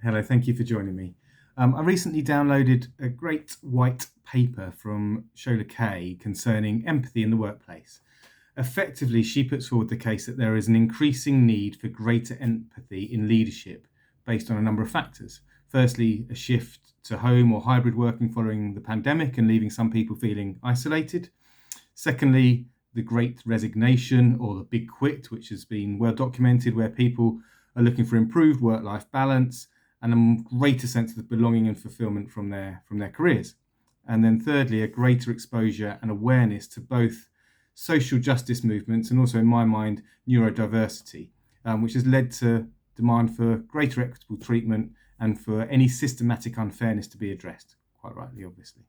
Hello, thank you for joining me. I recently downloaded a great white paper from Shola Kaye concerning empathy in the workplace. Effectively, she puts forward the case that there is an increasing need for greater empathy in leadership based on a number of factors. Firstly, a shift to home or hybrid working following the pandemic and leaving some people feeling isolated. Secondly, the great resignation or the big quit, which has been well documented, where people are looking for improved work-life balance and a greater sense of belonging and fulfillment from their careers. And then thirdly, a greater exposure and awareness to both social justice movements and also, in my mind, neurodiversity, which has led to demand for greater equitable treatment and for any systematic unfairness to be addressed, quite rightly, obviously.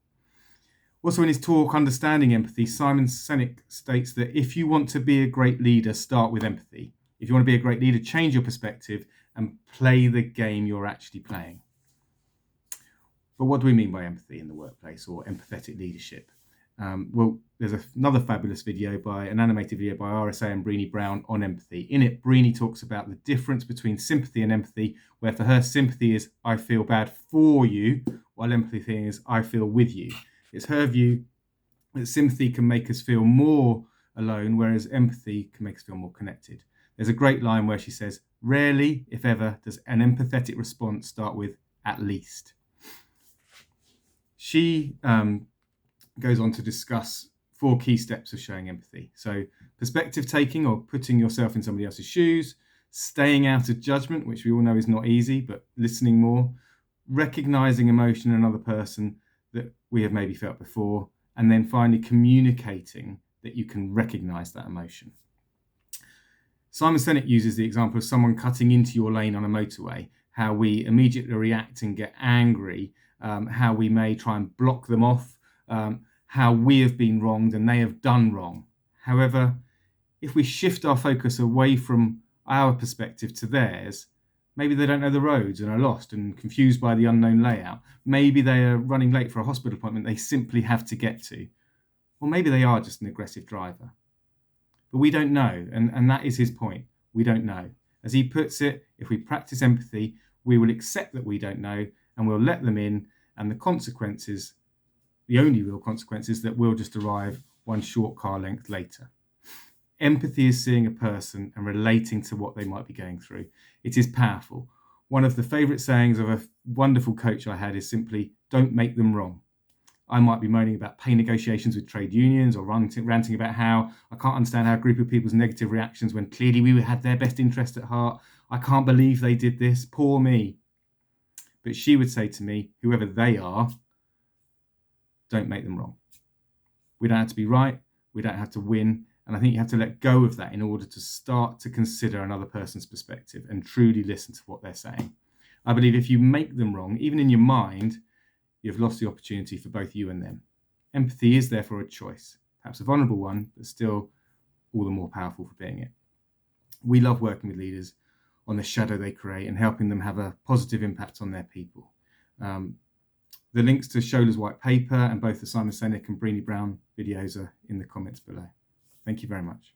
Also, in his talk, Understanding Empathy, Simon Sinek states that if you want to be a great leader, start with empathy. If you want to be a great leader, change your perspective and play the game you're actually playing. But what do we mean by empathy in the workplace or empathetic leadership? Well, there's another fabulous video an animated video by RSA and Brené Brown on empathy. In it, Brené talks about the difference between sympathy and empathy, where for her, sympathy is, I feel bad for you, while empathy is, I feel with you. It's her view that sympathy can make us feel more alone, whereas empathy can make us feel more connected. There's a great line where she says, rarely, if ever, does an empathetic response start with at least. She goes on to discuss 4 key steps of showing empathy. So perspective taking, or putting yourself in somebody else's shoes, staying out of judgment, which we all know is not easy, but listening more, recognizing emotion in another person that we have maybe felt before, and then finally communicating that you can recognize that emotion. Simon Sinek uses the example of someone cutting into your lane on a motorway, how we immediately react and get angry, how we may try and block them off, how we have been wronged and they have done wrong. However, if we shift our focus away from our perspective to theirs, maybe they don't know the roads and are lost and confused by the unknown layout. Maybe they are running late for a hospital appointment they simply have to get to. Or maybe they are just an aggressive driver. But we don't know, and that is his point. We don't know. As he puts it, if we practice empathy, we will accept that we don't know and we'll let them in, and the consequences, the only real consequences, that will just arrive one short car length later. Empathy is seeing a person and relating to what they might be going through. It is powerful. One of the favourite sayings of a wonderful coach I had is simply, don't make them wrong. I might be moaning about pay negotiations with trade unions or ranting about how I can't understand how a group of people's negative reactions when clearly we had their best interest at heart. I can't believe they did this. Poor me. But she would say to me, whoever they are, don't make them wrong. We don't have to be right. We don't have to win. And I think you have to let go of that in order to start to consider another person's perspective and truly listen to what they're saying. I believe if you make them wrong, even in your mind, you've lost the opportunity for both you and them. Empathy is therefore a choice, perhaps a vulnerable one, but still all the more powerful for being it. We love working with leaders on the shadow they create and helping them have a positive impact on their people. The links to Shola's white paper and both the Simon Sinek and Brené Brown videos are in the comments below. Thank you very much.